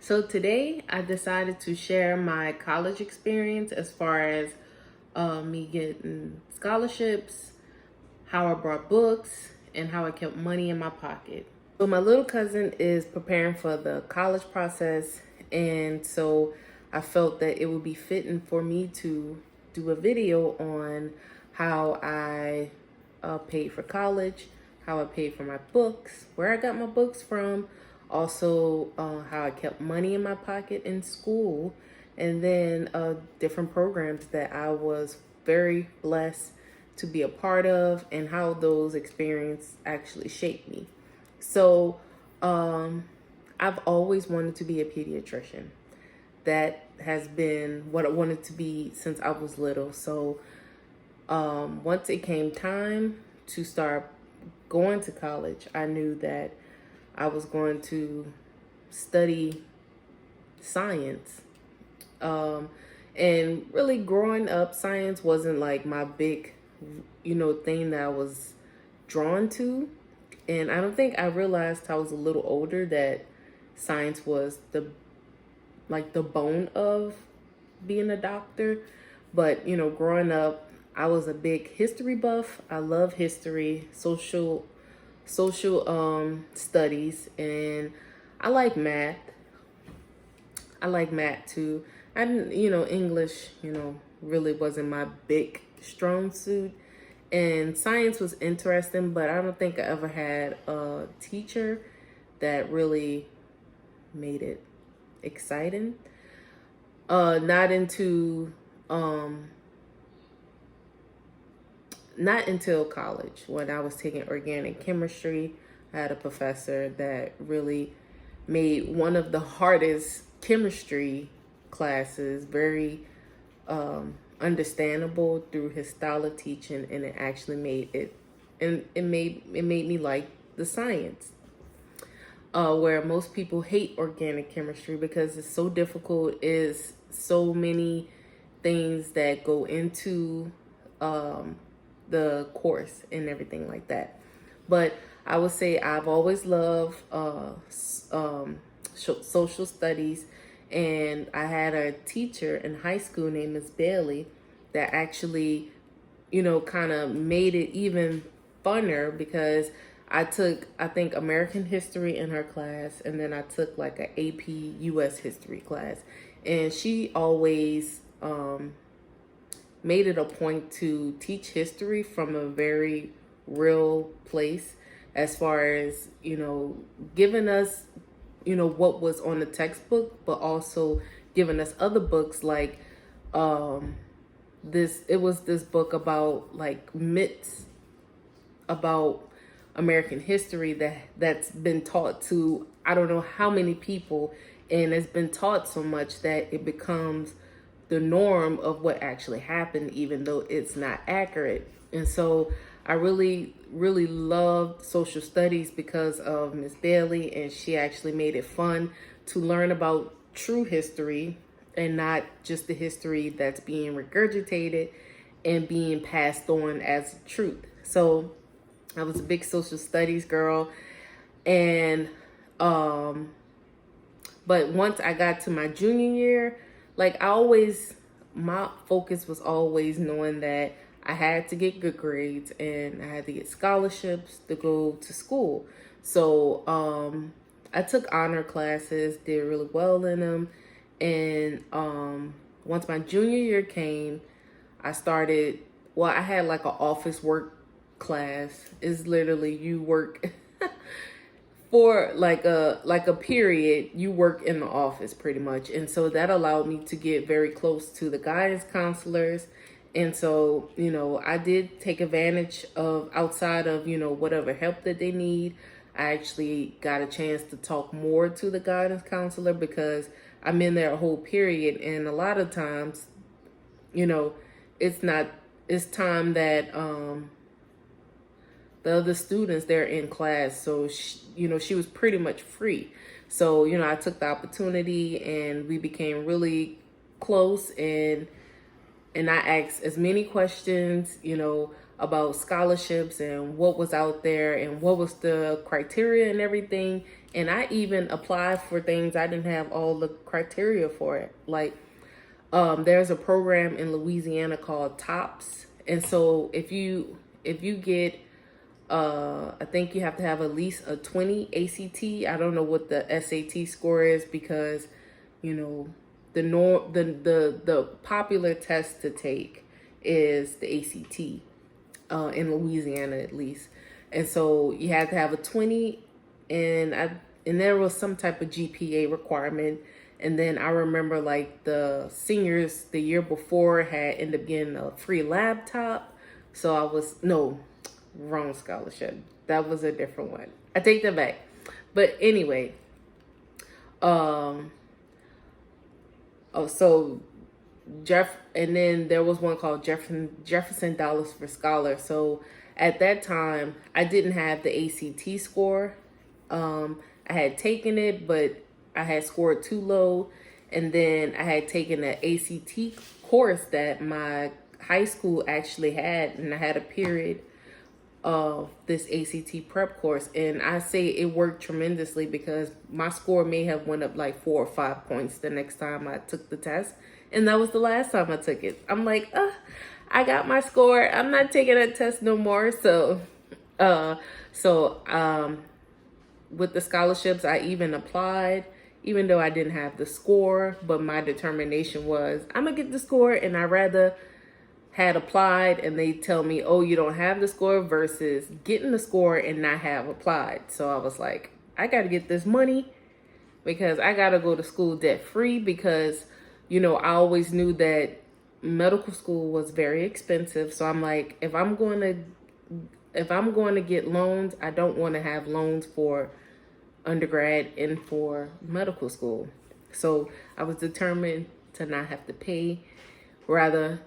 So today I decided to share my college experience as far as me getting scholarships, how I brought books, and how I kept money in my pocket. So my little cousin is preparing for the college process, and so I felt that it would be fitting for me to do a video on how I paid for college, how I paid for my books, where I got my books from, also how I kept money in my pocket in school, and then different programs that I was very blessed to be a part of and how those experiences actually shaped me. So I've always wanted to be a pediatrician. That has been what I wanted to be since I was little. So once it came time to start going to college, I knew that I was going to study science. And really growing up, science wasn't like my big, thing that I was drawn to. And I don't think I realized till I was a little older that science was the bone of being a doctor. But, growing up, I was a big history buff. I love history, social studies, and I like math. I like math too. I didn't, English, really wasn't my big strong suit. And science was interesting, but I don't think I ever had a teacher that really made it exciting. Not into not until college when I was taking organic chemistry. I had a professor that really made one of the hardest chemistry classes very understandable through his style of teaching, and it actually made it, and it made me like the science. Where most people hate organic chemistry because it's so difficult, is so many things that go into the course and everything like that. But I would say I've always loved social studies, and I had a teacher in high school named Miss Bailey that actually, kind of made it even funner because I took, I think, American history in her class, and then I took like an AP US history class. And she always made it a point to teach history from a very real place, as far as, giving us, what was on the textbook, but also giving us other books like this book about like myths about American history that's been taught to I don't know how many people, and it's been taught so much that it becomes the norm of what actually happened, even though it's not accurate. And so I really, really loved social studies because of Miss Bailey, and she actually made it fun to learn about true history and not just the history that's being regurgitated and being passed on as truth. So I was a big social studies girl, and but once I got to my junior year, my focus was always knowing that I had to get good grades and I had to get scholarships to go to school. So I took honor classes, did really well in them, and once my junior year came, I started. Well, I had like an office work class. Is literally you work for like a period, you work in the office pretty much. And so that allowed me to get very close to the guidance counselors. And so, I did take advantage of, outside of, whatever help that they need. I actually got a chance to talk more to the guidance counselor because I'm in there a whole period. And a lot of times, it's not, it's time that, the other students, they're in class. So, she was pretty much free. So, I took the opportunity and we became really close, and I asked as many questions, about scholarships and what was out there and what was the criteria and everything. And I even applied for things I didn't have all the criteria for it. Like, there's a program in Louisiana called TOPS. And so if you get I think you have to have at least a 20 ACT. I don't know what the SAT score is because, you know, the popular test to take is the ACT, in Louisiana at least. And so you had to have a 20, and there was some type of GPA requirement. And then I remember like the seniors the year before had ended up getting a free laptop. So I was, no, wrong scholarship. That was a different one. I take that back. But anyway, so and then there was one called Jefferson Dollars for Scholar. So at that time, I didn't have the ACT score. I had taken it, but I had scored too low. And then I had taken an ACT course that my high school actually had, and I had a period of this ACT prep course, and I say it worked tremendously because my score may have went up like 4 or 5 points the next time I took the test, and that was the last time I took it. I'm like, I got my score. I'm not taking that test no more. So with the scholarships, I even applied, even though I didn't have the score, but my determination was I'm gonna get the score, and I rather had applied and they tell me, oh, you don't have the score versus getting the score and not have applied. So I was like, I got to get this money because I got to go to school debt free because, you know, I always knew that medical school was very expensive. So I'm like, if I'm going to get loans, I don't want to have loans for undergrad and for medical school. So I was determined to not have to pay, rather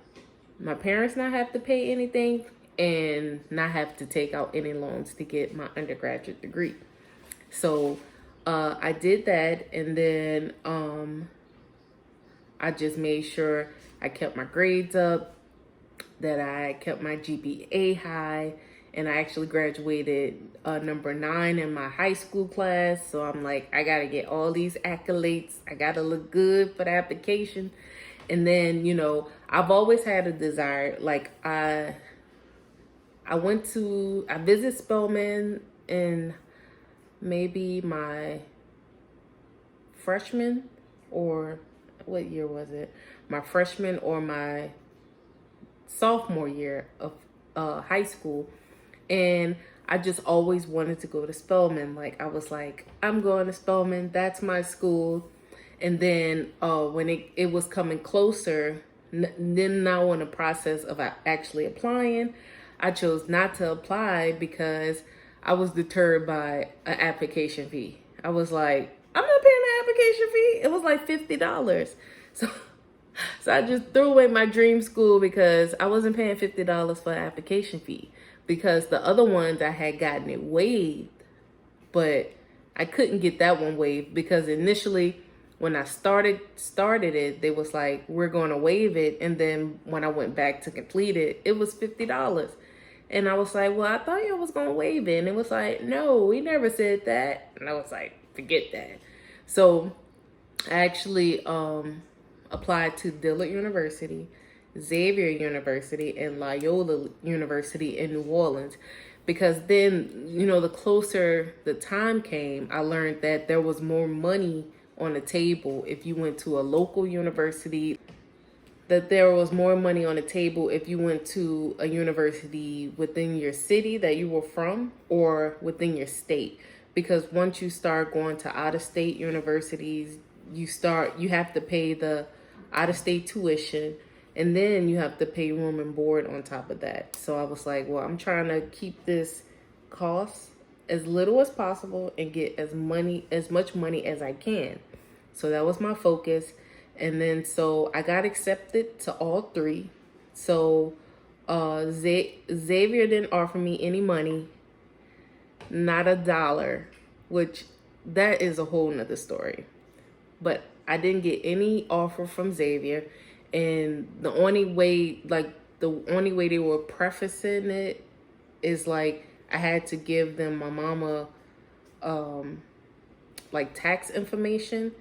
my parents not have to pay anything and not have to take out any loans to get my undergraduate degree. So I did that, and then I just made sure I kept my grades up, that I kept my GPA high, and I actually graduated number 9 in my high school class. So I'm like, I gotta get all these accolades. I gotta look good for the application. And then, you know, I've always had a desire, like I visited Spelman in maybe my freshman, or what year was it? My freshman or my sophomore year of high school. And I just always wanted to go to Spelman. Like, I was like, I'm going to Spelman. That's my school. And then when it was coming closer, then now in the process of actually applying, I chose not to apply because I was deterred by an application fee. I was like, I'm not paying the application fee. It was like $50. So I just threw away my dream school because I wasn't paying $50 for an application fee, because the other ones I had gotten it waived, but I couldn't get that one waived because initially when I started it, they was like, we're going to waive it. And then when I went back to complete it, it was $50. And I was like, well, I thought y'all was going to waive it. And it was like, no, we never said that. And I was like, forget that. So I actually applied to Dillard University, Xavier University, and Loyola University in New Orleans. Because then, you know, the closer the time came, I learned that there was more money on the table if you went to a local university, that there was more money on the table if you went to a university within your city that you were from or within your state. Because once you start going to out-of-state universities, you have to pay the out-of-state tuition, and then you have to pay room and board on top of that. So I was like, well, I'm trying to keep this cost as little as possible and get as much money as I can. So that was my focus. And then so I got accepted to all 3. So Xavier didn't offer me any money, not a dollar, which that is a whole nother story. But I didn't get any offer from Xavier. And the only way they were prefacing it is like I had to give them my mama like tax information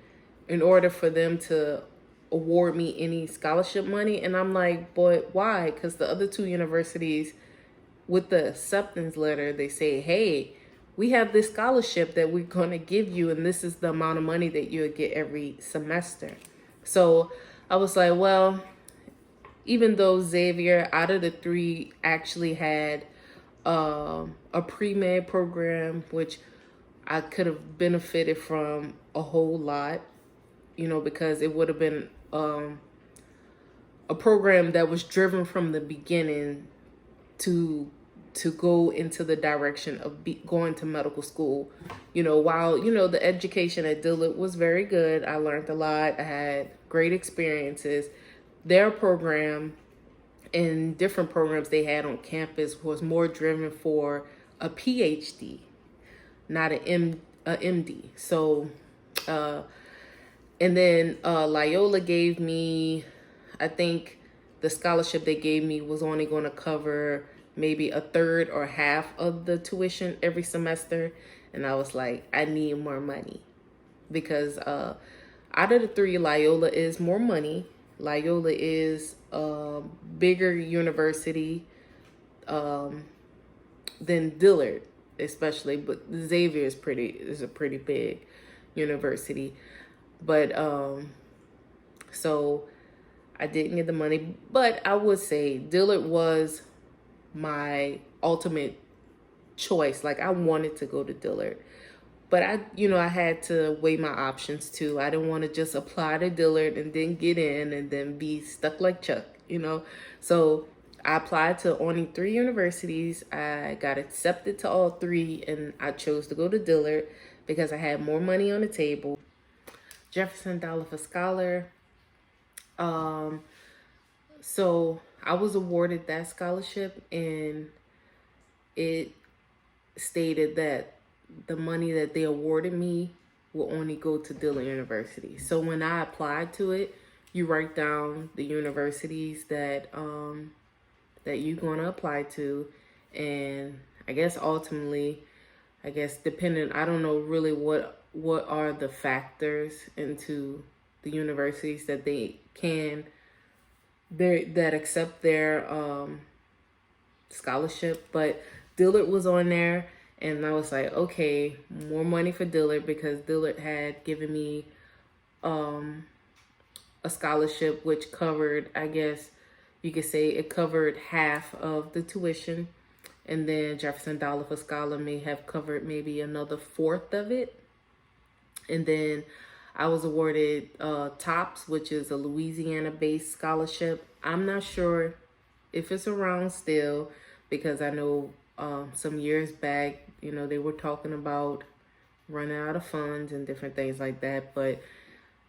in order for them to award me any scholarship money. And I'm like, but why? Because the other two universities, with the acceptance letter, they say, hey, we have this scholarship that we're going to give you, and this is the amount of money that you'll get every semester. So I was like, well, even though Xavier, out of the three, actually had a pre-med program, which I could have benefited from a whole lot, because it would have been a program that was driven from the beginning to go into the direction of going to medical school. While the education at Dillard was very good, I learned a lot. I had great experiences. Their program and different programs they had on campus was more driven for a PhD, not a MD. So, and then Loyola gave me, I think the scholarship they gave me was only going to cover maybe a third or half of the tuition every semester. And I was like, I need more money, because out of the three, Loyola is more money. Loyola is a bigger university than Dillard, especially, but Xavier is a pretty big university. But so I didn't get the money, but I would say Dillard was my ultimate choice. Like, I wanted to go to Dillard, but I had to weigh my options too. I didn't want to just apply to Dillard and then get in and then be stuck like Chuck, So I applied to only 3 universities. I got accepted to all 3, and I chose to go to Dillard because I had more money on the table. Jefferson Dollar for Scholar. So I was awarded that scholarship, and it stated that the money that they awarded me will only go to Dillard University. So when I applied to it, you write down the universities that you're going to apply to, and I guess ultimately, depending, I don't know really what are the factors into the universities that that accept their scholarship, but Dillard was on there. And I was like, okay, more money for Dillard, because Dillard had given me a scholarship which covered, I guess you could say it covered half of the tuition. And then Jefferson Dollar for Scholar may have covered maybe another fourth of it. And then I was awarded TOPS, which is a Louisiana-based scholarship. I'm not sure if it's around still, because I know some years back, they were talking about running out of funds and different things like that. But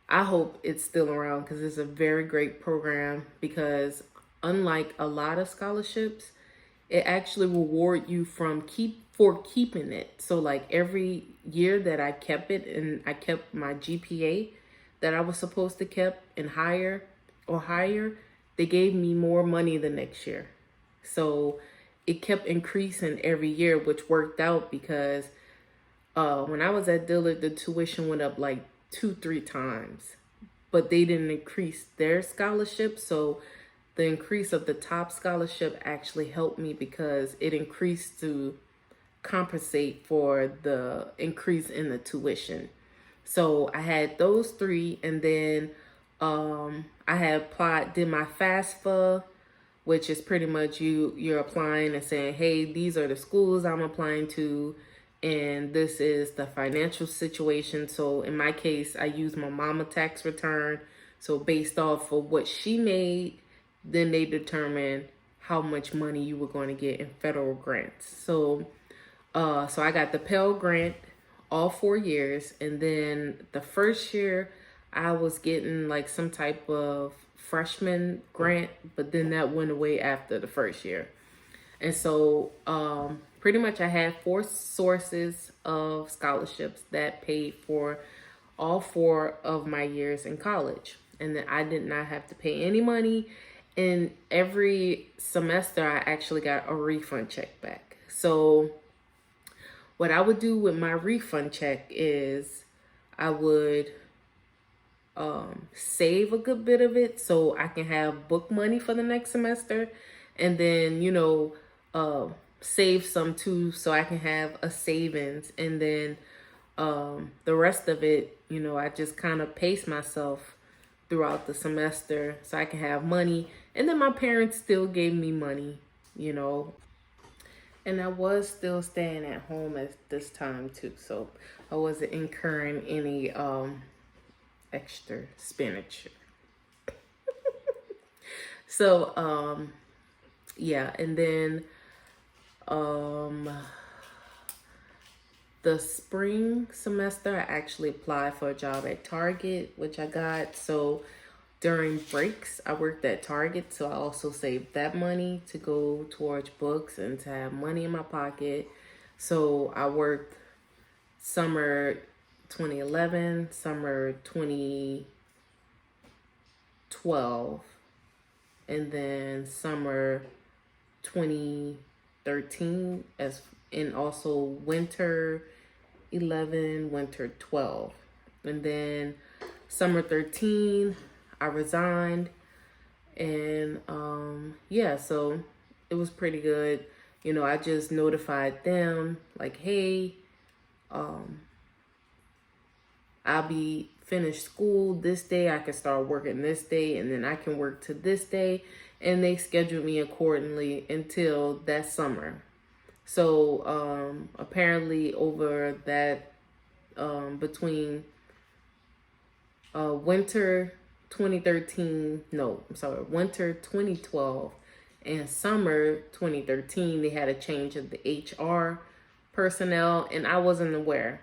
I hope it's still around, because it's a very great program, because unlike a lot of scholarships, it actually reward you for keeping it. So like every year that I kept it, and I kept my GPA that I was supposed to keep and higher, they gave me more money the next year. So it kept increasing every year, which worked out, because when I was at Dillard, the tuition went up like 2-3 times, but they didn't increase their scholarship. So the increase of the top scholarship actually helped me, because it increased to compensate for the increase in the tuition. So I had those 3, and then I had did my FAFSA, which is pretty much you're applying and saying, hey, these are the schools I'm applying to, and this is the financial situation. So in my case, I used my mama tax return. So based off of what she made, then they determined how much money you were going to get in federal grants. So so I got the Pell Grant all 4 years, and then the first year I was getting like some type of freshman grant, but then that went away after the first year. And so pretty much I had 4 sources of scholarships that paid for all 4 of my years in college, and then I did not have to pay any money. And every semester I actually got a refund check back. So what I would do with my refund check is I would save a good bit of it so I can have book money for the next semester, and then save some too so I can have a savings, and then the rest of it, I just kind of pace myself throughout the semester so I can have money. And then my parents still gave me money, you know, and I was still staying at home at this time too, so I wasn't incurring any extra expenditure. So yeah, and then the spring semester, I actually applied for a job at Target, which I got. So during breaks, I worked at Target. So I also saved that money to go towards books and to have money in my pocket. So I worked summer 2011, summer 2012, and then summer 2013, and also winter 11, winter 12. And then summer 13, I resigned. And yeah, so it was pretty good. I just notified them like, hey, I'll be finished school this day. I can start working this day, and then I can work to this day. And they scheduled me accordingly until that summer. So apparently over that between winter 2012 and summer 2013, they had a change of the HR personnel, and I wasn't aware.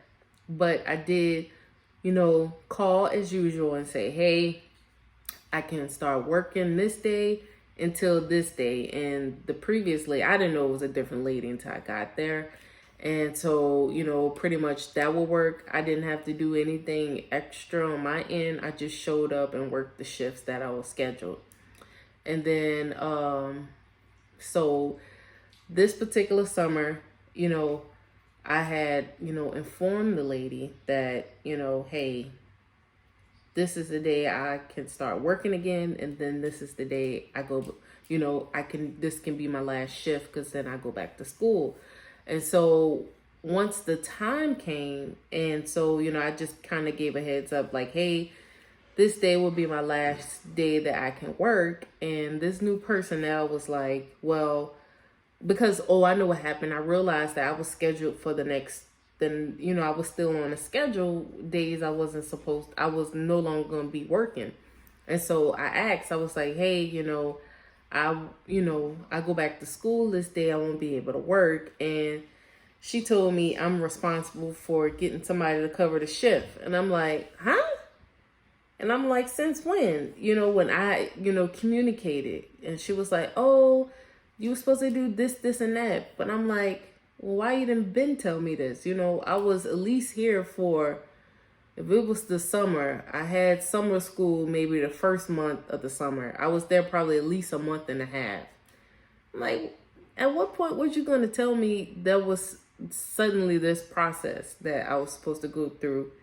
But I did, call as usual and say, hey, I can start working this day until this day. And the previous lady, I didn't know it was a different lady until I got there. And so, pretty much that will work. I didn't have to do anything extra on my end. I just showed up and worked the shifts that I was scheduled. And then, so this particular summer, I had, informed the lady that, hey, this is the day I can start working again. And then this is the day I go, this can be my last shift, because then I go back to school. And so once the time came, and so, I just kind of gave a heads up like, hey, this day will be my last day that I can work. And this new personnel was like, well, because, I know what happened. I realized that I was scheduled for the next, then, I was still on a schedule days I was no longer going to be working. And so I asked, I was like, hey, I go back to school this day, I won't be able to work. And she told me I'm responsible for getting somebody to cover the shift. And I'm like, huh? And I'm like, since when? When I, communicated. And she was like, oh, you were supposed to do this, this, and that. But I'm like, well, why you didn't been tell me this? I was at least here for, if it was the summer, I had summer school maybe the first month of the summer. I was there probably at least a month and a half. I'm like, at what point was you going to tell me there was suddenly this process that I was supposed to go through,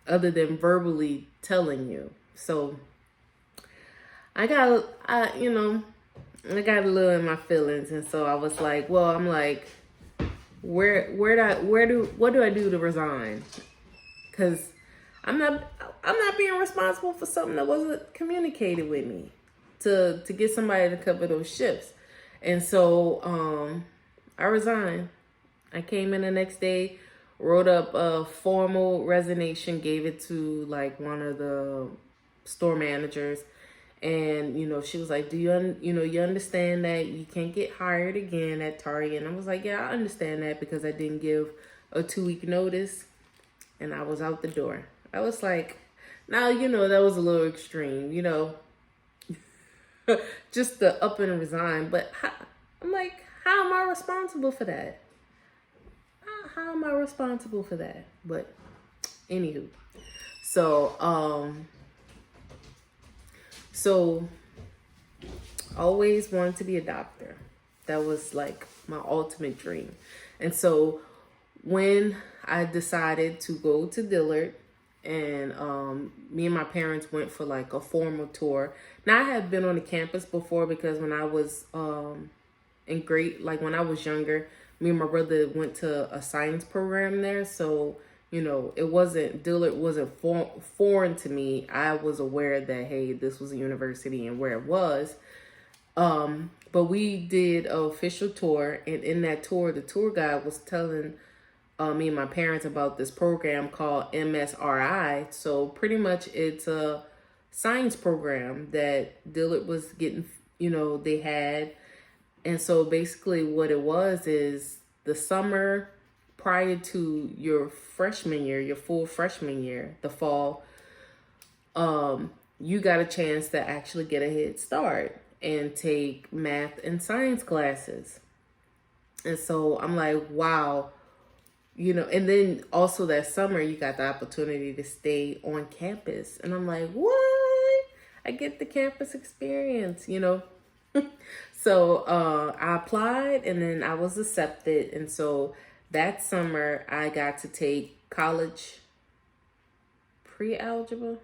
other than verbally telling you? So I got a little in my feelings. And so I was like, well, I'm like, what do I do to resign? Because I'm not being responsible for something that wasn't communicated with me to get somebody to cover those shifts. And so I resigned. I came in the next day, wrote up a formal resignation, gave it to like one of the store managers. And, she was like, do you understand that you can't get hired again at Target? And I was like, yeah, I understand that, because I didn't give a 2-week notice. And I was out the door. I was like, now, that was a little extreme, just the up and resign. But I'm like, how am I responsible for that? How am I responsible for that? But anywho, so always wanted to be a doctor. That was like my ultimate dream. And so when I decided to go to Dillard, and me and my parents went for like a formal tour. Now I had been on the campus before because when I was in like when I was younger, me and my brother went to a science program there. So, you know, Dillard wasn't foreign to me. I was aware that, hey, this was a university and where it was. But we did an official tour, and in that tour, the tour guide was telling me and my parents about this program called MSRI. So pretty much it's a science program that Dillard was getting, you know, they had. And so basically what it was is the summer prior to your freshman year, your full freshman year, the fall, you got a chance to actually get a head start and take math and science classes. And so I'm like, wow, you know, and then also that summer you got the opportunity to stay on campus. And I'm like, what? I get the campus experience, you know? So I applied and then I was accepted. And so that summer I got to take college pre-algebra.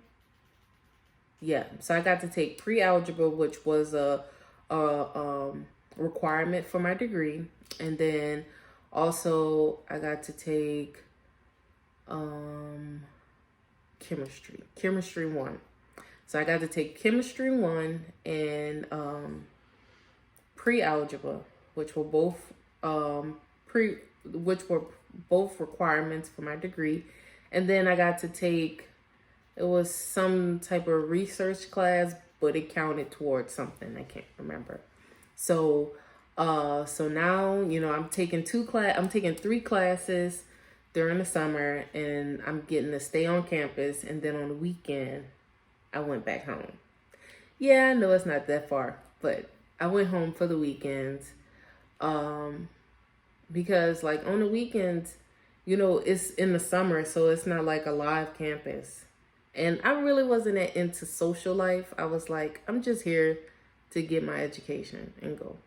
Yeah, so I got to take pre-algebra, which was a requirement for my degree. And then also I got to take chemistry 1. So I got to take chemistry 1 and pre-algebra, which were both which were both requirements for my degree. And then I got to take, it was some type of research class, but it counted towards something. I can't remember. So so now, you know, I'm taking 3 classes during the summer, and I'm getting to stay on campus, and then on the weekend I went back home. Yeah, I know it's not that far, but I went home for the weekends. Because like on the weekends, you know, it's in the summer, so it's not like a live campus. And I really wasn't that into social life. I was like, I'm just here to get my education and go.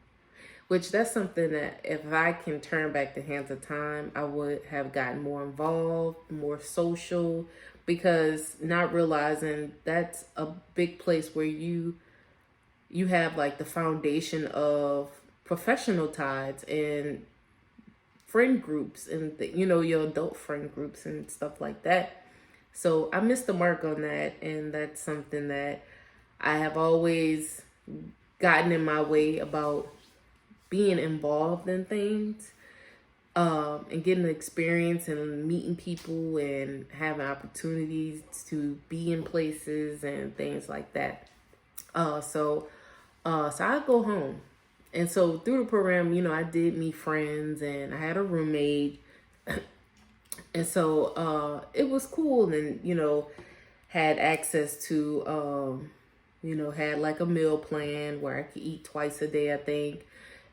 Which that's something that if I can turn back the hands of time, I would have gotten more involved, more social, because not realizing that's a big place where you have like the foundation of professional ties and friend groups and you know, your adult friend groups and stuff like that. So I missed the mark on that, and that's something that I have always gotten in my way about being involved in things, and getting the experience and meeting people and having opportunities to be in places and things like that. So I go home. And so through the program, you know, I did meet friends and I had a roommate. And so it was cool, and, you know, had access to, you know, had like a meal plan where I could eat twice a day, I think.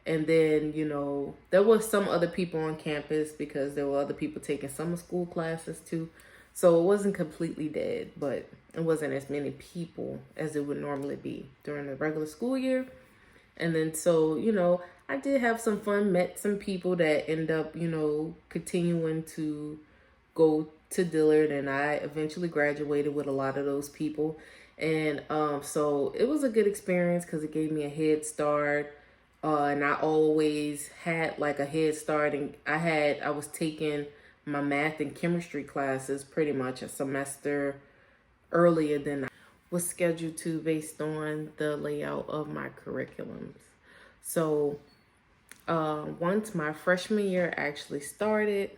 And then, you know, there was some other people on campus because there were other people taking summer school classes too. So it wasn't completely dead, but it wasn't as many people as it would normally be during the regular school year. And then, so, you know, I did have some fun, met some people that end up, you know, continuing to go to Dillard, and I eventually graduated with a lot of those people. And so it was a good experience because it gave me a head start. And I always had like a head start, and I was taking my math and chemistry classes pretty much a semester earlier than I was scheduled to based on the layout of my curriculums. So once my freshman year actually started,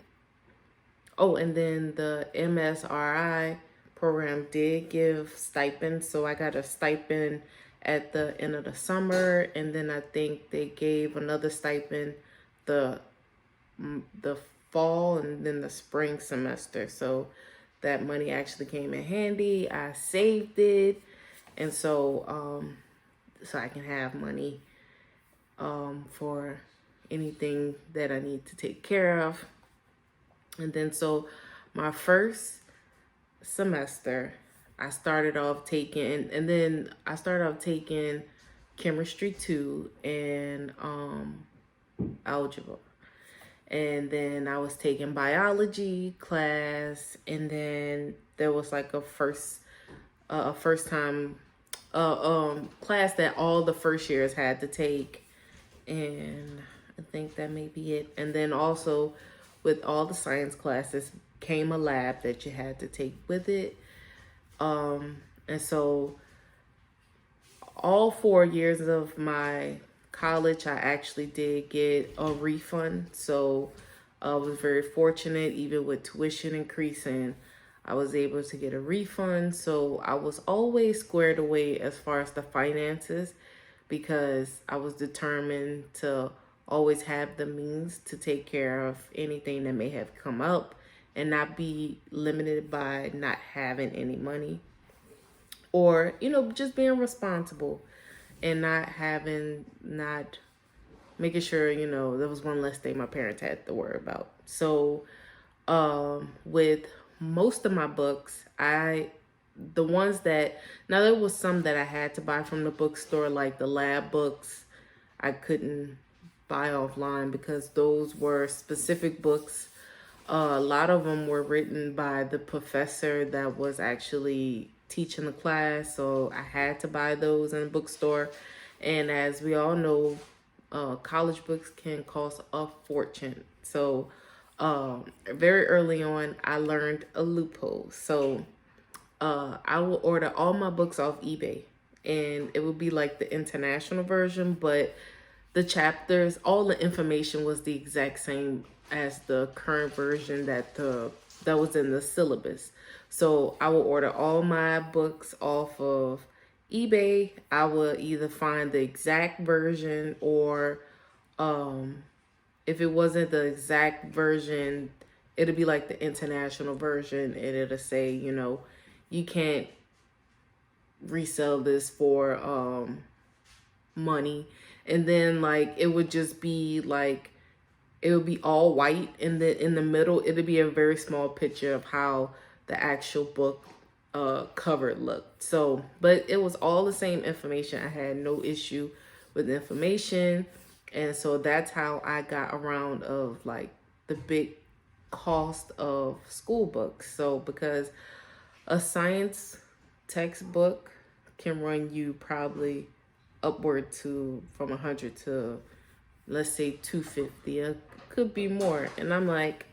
oh, and then the MSRI program did give stipends. So I got a stipend at the end of the summer, and then I think they gave another stipend the fall and then the spring semester. So that money actually came in handy. I saved it, and so so I can have money for anything that I need to take care of. And then so my first semester, I started off taking, and then I started off taking chemistry 2 and algebra. And then I was taking biology class, and then there was like a first time class that all the first years had to take, and I think that may be it. And then also with all the science classes came a lab that you had to take with it. And so all 4 years of my college, I actually did get a refund. So I was very fortunate, even with tuition increasing, I was able to get a refund. So I was always squared away as far as the finances, because I was determined to always have the means to take care of anything that may have come up and not be limited by not having any money, or, just being responsible and not making sure, there was one less thing my parents had to worry about. So, with most of my books, the ones that, now there was some that I had to buy from the bookstore, like the lab books, I couldn't buy offline because those were specific books. A lot of them were written by the professor that was actually teaching the class, so I had to buy those in the bookstore. And as we all know, college books can cost a fortune. So very early on, I learned a loophole. So I will order all my books off eBay, and it would be like the international version, but the chapters, all the information was the exact same as the current version that was in the syllabus. So I will order all my books off of eBay. I will either find the exact version, or if it wasn't the exact version, it'll be like the international version, and it'll say, you can't resell this for money. And then like it would just be like, it would be all white, and then in the middle it'll be a very small picture of how the actual book cover looked. So, but it was all the same information. I had no issue with information. And so that's how I got around of like the big cost of school books. So because a science textbook can run you probably upward to from 100 to, let's say, 250. It could be more. And I'm like,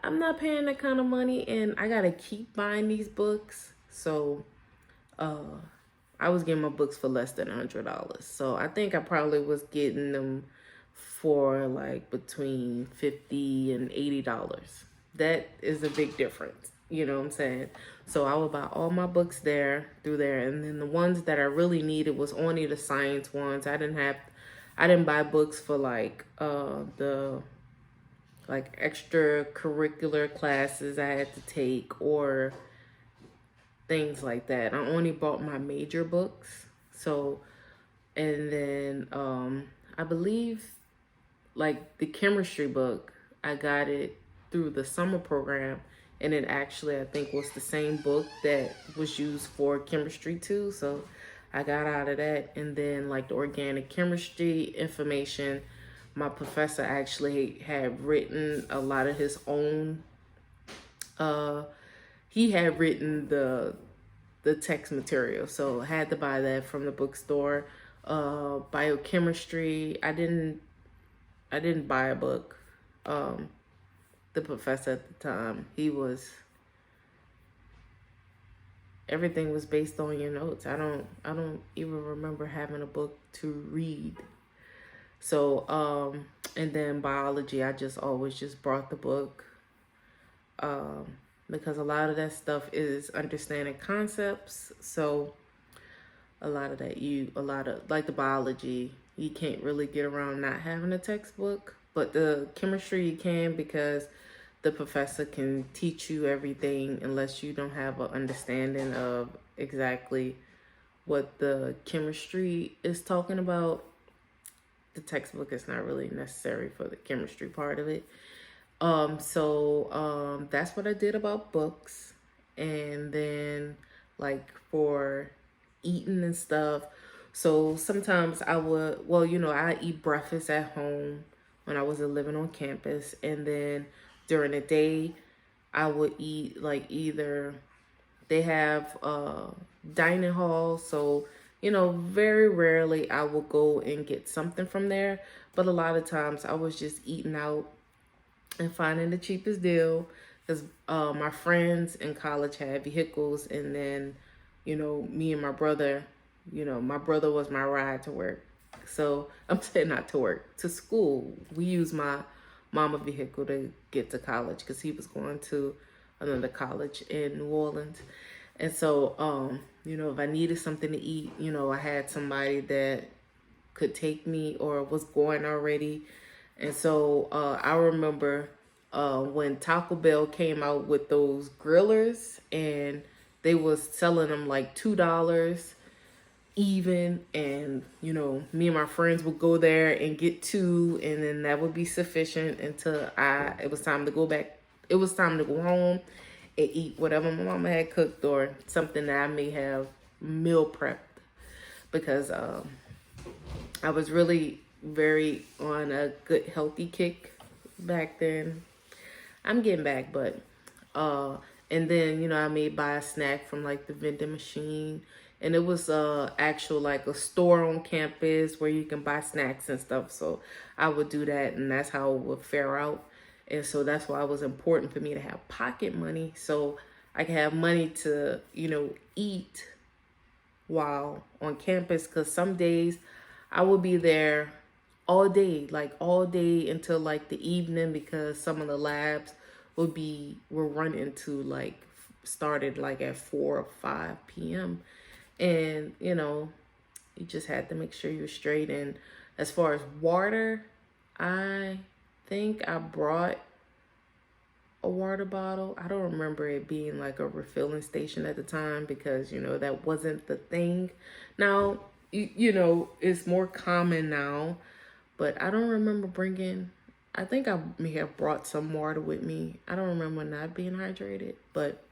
I'm not paying that kind of money, and I gotta keep buying these books. So I was getting my books for less than $100. So I think I probably was getting them for like between $50 and $80. That is a big difference. You know what I'm saying? So I would buy all my books through there. And then the ones that I really needed was only the science ones. I didn't buy books for like the like extracurricular classes I had to take or things like that. I only bought my major books. So, and then I believe like the chemistry book, I got it through the summer program, and it actually, I think, was the same book that was used for chemistry too. So I got out of that. And then like the organic chemistry information, my professor actually had written a lot of his own, he had written the text material. So I had to buy that from the bookstore. Biochemistry, I didn't buy a book. The professor at the time, everything was based on your notes. I don't even remember having a book to read. So, and then biology, I just always just brought the book, because a lot of that stuff is understanding concepts. So a lot of like the biology, you can't really get around not having a textbook, but the chemistry you can, because the professor can teach you everything unless you don't have an understanding of exactly what the chemistry is talking about. The textbook is not really necessary for the chemistry part of it. So that's what I did about books. And then like for eating and stuff. So sometimes I eat breakfast at home when I wasn't living on campus. And then during the day, I would eat like either they have dining halls, so very rarely I will go and get something from there, but a lot of times I was just eating out and finding the cheapest deal because my friends in college had vehicles, and then me and my brother, my brother was my ride to work. So I'm saying not to work, to school. We used my mama vehicle to get to college because he was going to another college in New Orleans. And so if I needed something to eat, I had somebody that could take me or was going already. And so I remember when Taco Bell came out with those grillers, and they was selling them like $2 even, and me and my friends would go there and get two, and then that would be sufficient until it was time to go back. It was time to go home and eat whatever my mama had cooked or something that I may have meal prepped, because I was really very on a good healthy kick back then. I'm getting back, but and then I may buy a snack from like the vending machine, and it was actual like a store on campus where you can buy snacks and stuff. So I would do that, and that's how it would fare out. And so that's why it was important for me to have pocket money, so I can have money to eat while on campus, because some days I would be there all day, like all day until like the evening, because some of the labs were running to like started like at 4 or 5 p.m. And you just had to make sure you're straight. And as far as water, I think I brought a water bottle. I don't remember it being like a refilling station at the time, because that wasn't the thing. Now it's more common now, but I don't remember bringing. I think I may have brought some water with me. I don't remember not being hydrated, but.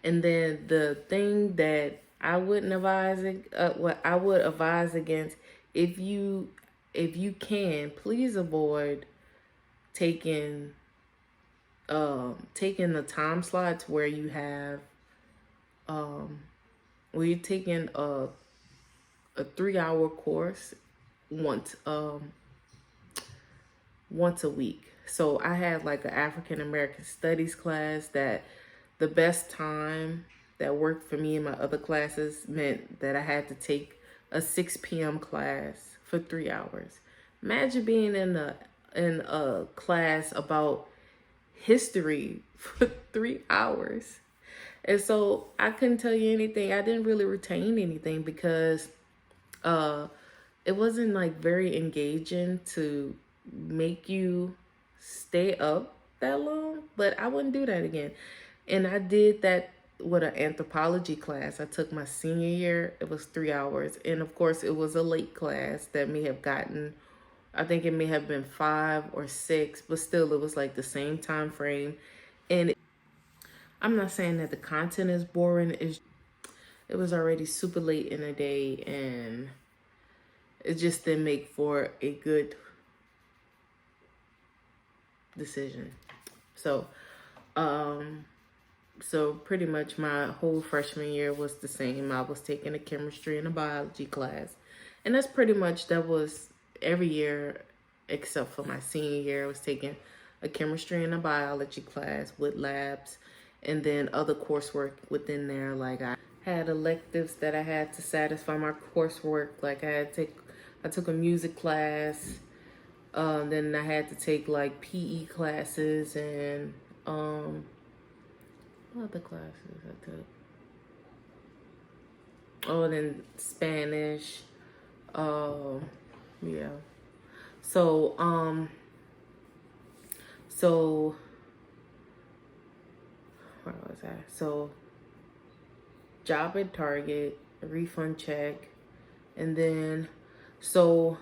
And then the thing that I wouldn't advise, what I would advise against, if you can, please avoid taking the time slots where you have where you're taking a 3-hour course once a week. So I had like an African American studies class that the best time that worked for me in my other classes meant that I had to take a 6 p.m. class for 3 hours. Imagine being in a class about history for 3 hours. And so I couldn't tell you anything. I didn't really retain anything, because it wasn't like very engaging to make you stay up that long. But I wouldn't do that again. And I did that with an anthropology class I took my senior year. It was 3 hours. And of course, it was a late class that may have gotten, I think it may have been 5 or 6, but still it was like the same time frame. And I'm not saying that the content is boring. It was already super late in the day, and it just didn't make for a good decision. So pretty much my whole freshman year was the same. I was taking a chemistry and a biology class. And that's pretty much, that was every year except for my senior year. I was taking a chemistry and a biology class with labs, and then other coursework within there. Like I had electives that I had to satisfy my coursework. Like I took a music class. Then I had to take like PE classes and what other classes I took? Oh, then Spanish. Yeah. So where was I? So job at Target, a refund check, and then so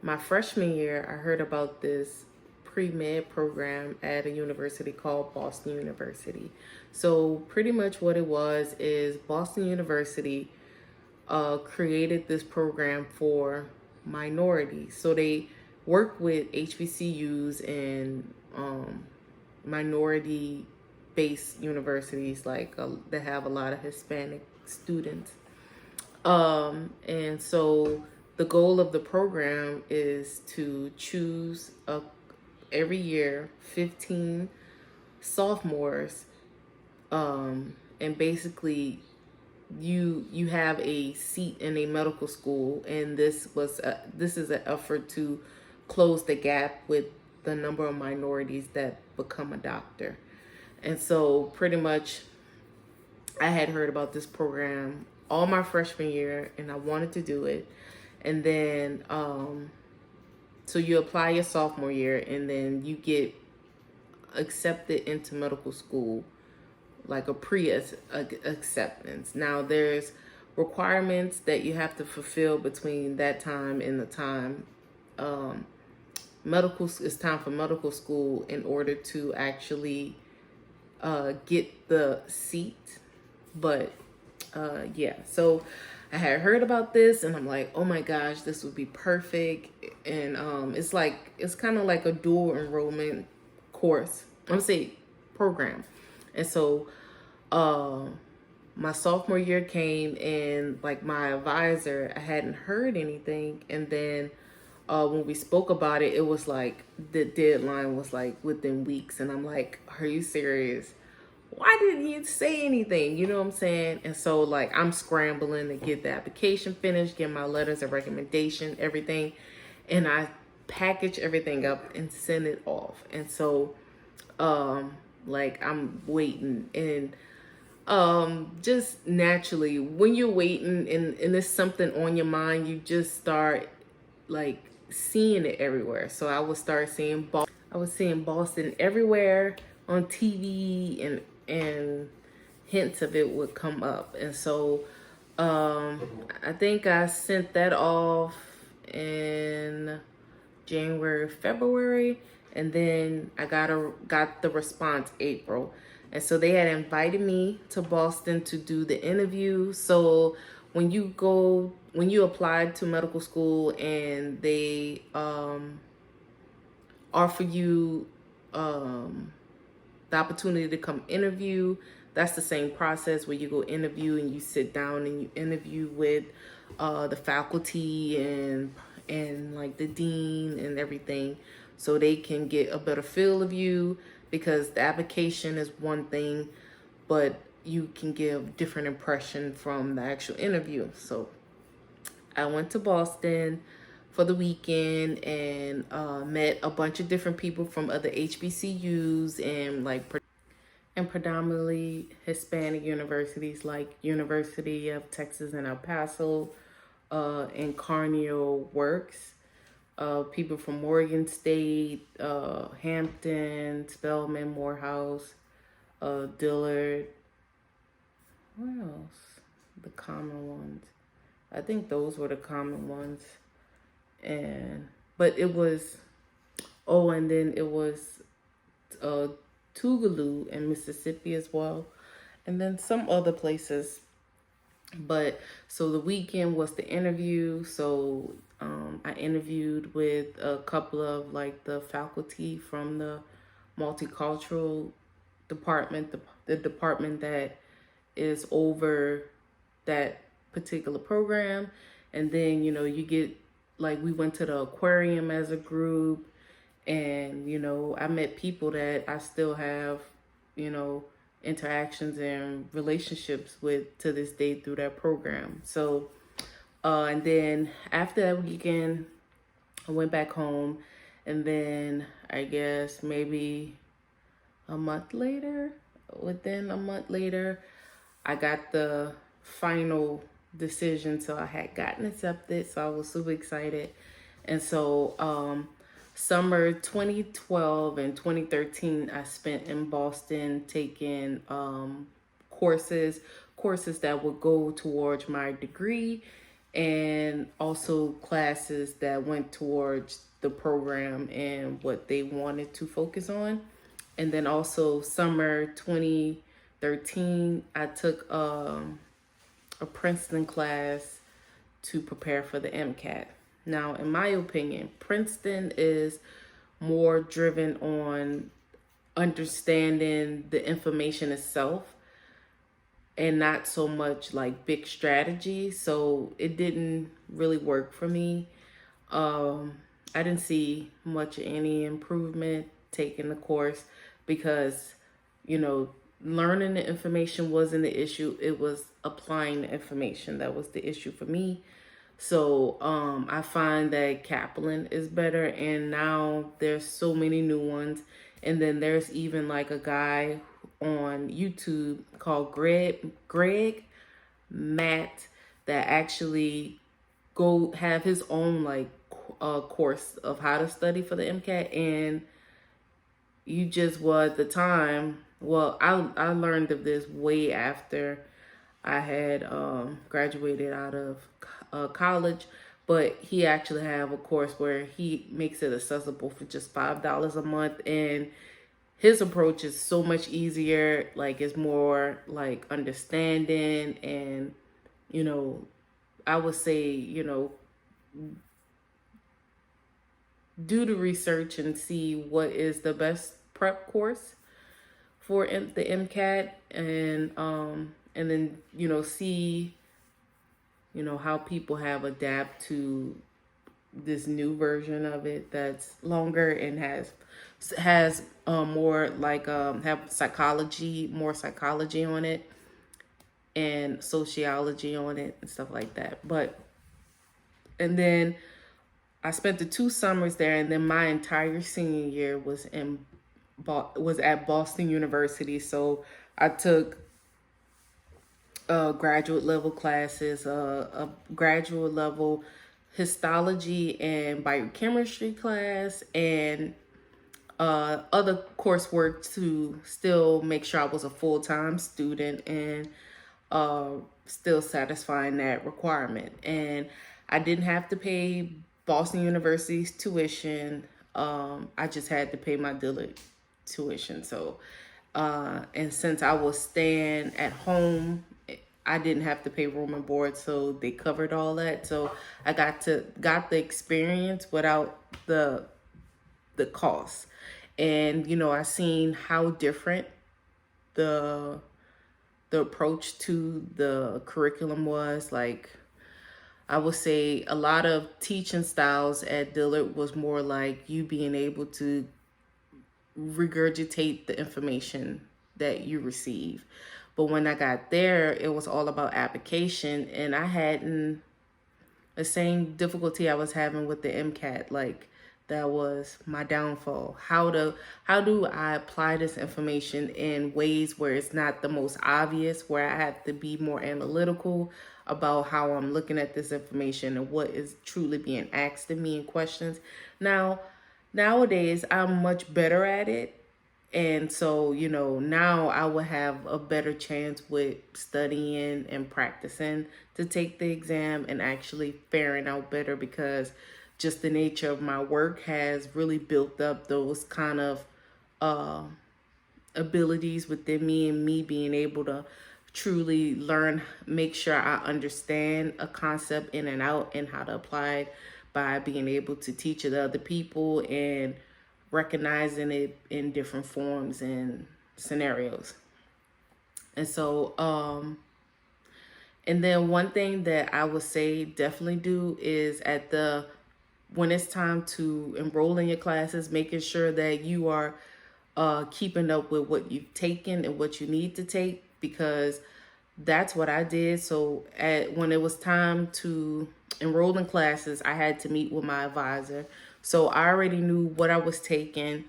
my freshman year, I heard about this pre-med program at a university called Boston University. So pretty much what it was is Boston University created this program for minorities. So they work with HBCUs and minority-based universities, like that have a lot of Hispanic students. And so the goal of the program is to choose every year 15 sophomores, and basically you have a seat in a medical school, and this is an effort to close the gap with the number of minorities that become a doctor. And so pretty much I had heard about this program all my freshman year, and I wanted to do it. And then so you apply your sophomore year, and then you get accepted into medical school, like a pre-acceptance. Now there's requirements that you have to fulfill between that time and the time it's time for medical school in order to actually get the seat. But yeah, so I had heard about this, and I'm like, oh my gosh, this would be perfect. And it's kind of like a dual enrollment course, I'm gonna say program. And so my sophomore year came, and like my advisor, I hadn't heard anything. And then when we spoke about it, it was like the deadline was like within weeks. And I'm like, are you serious? Why didn't you say anything? You know what I'm saying? And so like I'm scrambling to get the application finished, get my letters of recommendation, everything. And I package everything up and send it off. And so like I'm waiting, and just naturally when you're waiting and there's something on your mind, you just start like seeing it everywhere. So I would start seeing Boston everywhere on TV, and hints of it would come up. And so I think I sent that off in January, February, and then I got the response April. And so they had invited me to Boston to do the interview. So when you apply to medical school and they offer you the opportunity to come interview, that's the same process where you go interview and you sit down and you interview with the faculty and like the dean and everything, so they can get a better feel of you, because the application is one thing, but you can give different impression from the actual interview. So I went to Boston for the weekend and met a bunch of different people from other HBCUs and predominantly Hispanic universities like University of Texas in El Paso, and Carnegie Works. People from Morgan State, Hampton, Spelman, Morehouse, Dillard. What else? The common ones. I think those were the common ones. But it was, and then it was Tougaloo in Mississippi as well, and then some other places. But so the weekend was the interview. So I interviewed with a couple of like the faculty from the multicultural department, the department that is over that particular program. And then, you get, like, we went to the aquarium as a group, and, I met people that I still have, interactions and relationships with to this day through that program. So, and then after that weekend, I went back home, and then I guess maybe within a month later, I got the final decision. So I had gotten accepted, so I was super excited. And so summer 2012 and 2013 I spent in Boston taking courses that would go towards my degree, and also classes that went towards the program and what they wanted to focus on. And then also summer 2013 I took a Princeton class to prepare for the MCAT. Now, in my opinion, Princeton is more driven on understanding the information itself and not so much like big strategy. So it didn't really work for me. Um, I didn't see much any improvement taking the course because, you know, learning the information wasn't the issue. It was applying the information that was the issue for me. So I find that Kaplan is better, and now there's so many new ones. And then there's even like a guy on YouTube called Greg Matt that actually go have his own like course of how to study for the MCAT. And you just at the time. Well, I learned of this way after I had graduated out of college, but he actually have a course where he makes it accessible for just $5 a month, and his approach is so much easier. Like it's more like understanding, and you know, I would say, you know, do the research and see what is the best prep course for the MCAT, and then you know see you know how people have adapt to this new version of it that's longer and has more like have more psychology on it and sociology on it and stuff like that. But and then I spent the 2 summers there, and then my entire senior year was at Boston University. So I took graduate level classes, a graduate level histology and biochemistry class, and other coursework to still make sure I was a full-time student and still satisfying that requirement. And I didn't have to pay Boston University's tuition. I just had to pay my Dillard tuition. So, and since I was staying at home, I didn't have to pay room and board, so they covered all that. So I got the experience without the cost. And you know, I seen how different the approach to the curriculum was. Like I would say a lot of teaching styles at Dillard was more like you being able to regurgitate the information that you receive. But when I got there, it was all about application, and I hadn't the same difficulty I was having with the MCAT. Like that was my downfall. How do I apply this information in ways where it's not the most obvious, where I have to be more analytical about how I'm looking at this information and what is truly being asked of me in questions. Now, nowadays, I'm much better at it. And so, you know, now I will have a better chance with studying and practicing to take the exam and actually faring out better, because just the nature of my work has really built up those kind of abilities within me, and me being able to truly learn, make sure I understand a concept in and out and how to apply it by being able to teach it to other people and recognizing it in different forms and scenarios. And so, and then one thing that I would say definitely do is when it's time to enroll in your classes, making sure that you are keeping up with what you've taken and what you need to take, because that's what I did. So when it was time to enroll in classes, I had to meet with my advisor. So I already knew what I was taking,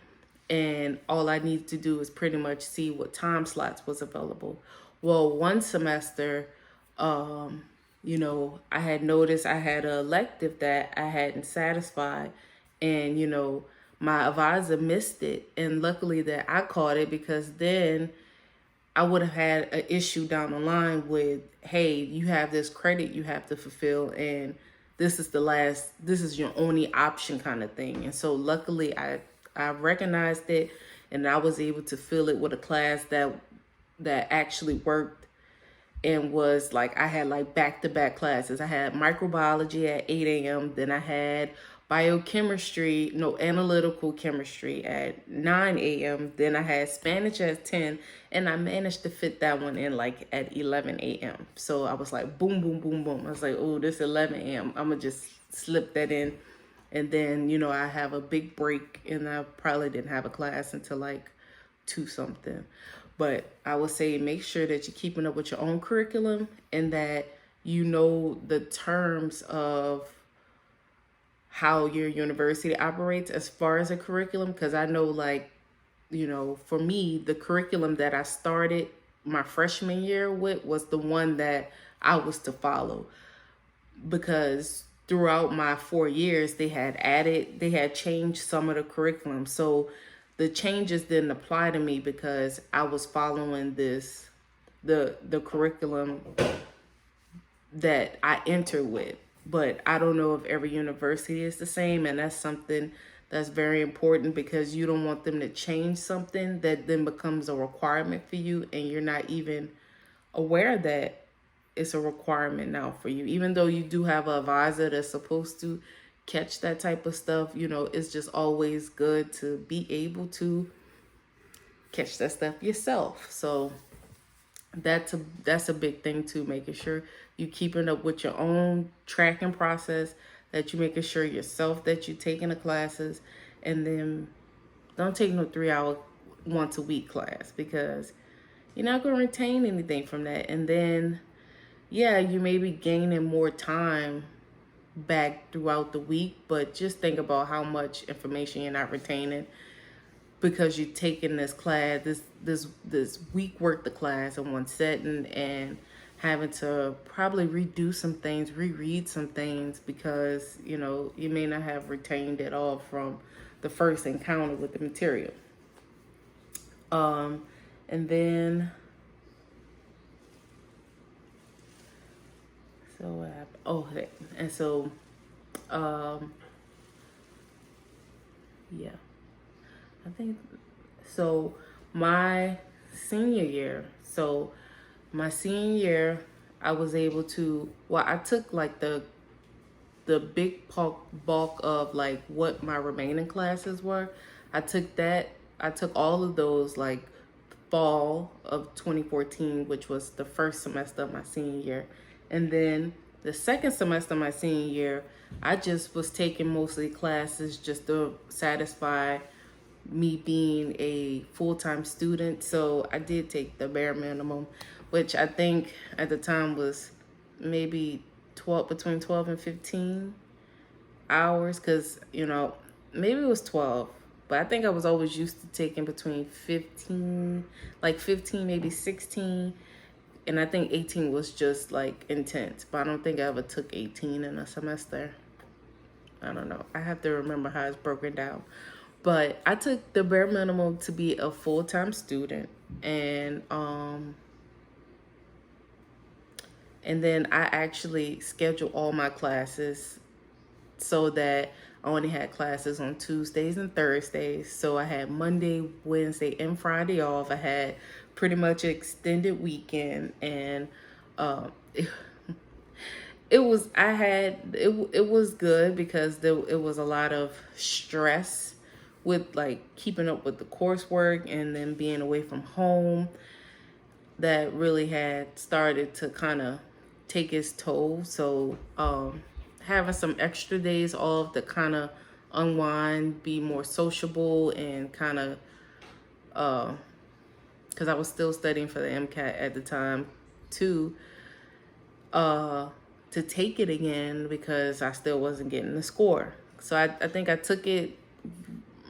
and all I needed to do was pretty much see what time slots was available. Well, one semester, you know, I had noticed I had an elective that I hadn't satisfied, and, you know, my advisor missed it. And luckily that I caught it, because then I would have had an issue down the line with, hey, you have this credit you have to fulfill, and this is your only option kind of thing. And so luckily I recognized it, and I was able to fill it with a class that actually worked, and was like, I had like back-to-back classes. I had microbiology at 8 a.m. Then I had biochemistry, no, analytical chemistry at 9 a.m. Then I had Spanish at 10, and I managed to fit that one in like at 11 a.m. So I was like, boom, boom, boom, boom. I was like, oh, this 11 a.m. I'm going to just slip that in. And then, I have a big break, and I probably didn't have a class until like 2 something. But I would say make sure that you're keeping up with your own curriculum and that you know the terms of how your university operates as far as a curriculum. Because I know, like, for me, the curriculum that I started my freshman year with was the one that I was to follow, because throughout my 4 years they had changed some of the curriculum. So the changes didn't apply to me because I was following the curriculum that I entered with. But I don't know if every university is the same, and that's something that's very important, because you don't want them to change something that then becomes a requirement for you and you're not even aware that it's a requirement now for you. Even though you do have an advisor that's supposed to catch that type of stuff, it's just always good to be able to catch that stuff yourself. So that's a big thing too, making sure you keeping up with your own tracking process, that you making sure yourself that you're taking the classes, and then don't take no 3-hour once a week class, because you're not going to retain anything from that. And then you may be gaining more time back throughout the week, but just think about how much information you're not retaining because you're taking this class, this week worth of class in one setting, and having to probably redo some things, reread some things, because you may not have retained it all from the first encounter with the material. And then so what happened? Oh, and so yeah, I think so. My senior year, I was able to, I took like the big bulk of like what my remaining classes were. I took all of those like fall of 2014, which was the first semester of my senior year. And then the second semester of my senior year, I just was taking mostly classes just to satisfy me being a full-time student. So I did take the bare minimum, which I think at the time was maybe between 12 and 15 hours, because maybe it was 12, but I think I was always used to taking between 15, maybe 16, and I think 18 was just like intense, but I don't think I ever took 18 in a semester. I don't know, I have to remember how it's broken down. But I took the bare minimum to be a full-time student, and then I actually scheduled all my classes so that I only had classes on Tuesdays and Thursdays. So I had Monday, Wednesday, and Friday off. I had pretty much an extended weekend, and it was good, because it was a lot of stress with like keeping up with the coursework and then being away from home. That really had started to kind of take its toll. So having some extra days off to kind of unwind, be more sociable, and kind of because I was still studying for the MCAT at the time too, to take it again, because I still wasn't getting the score. So I think I took it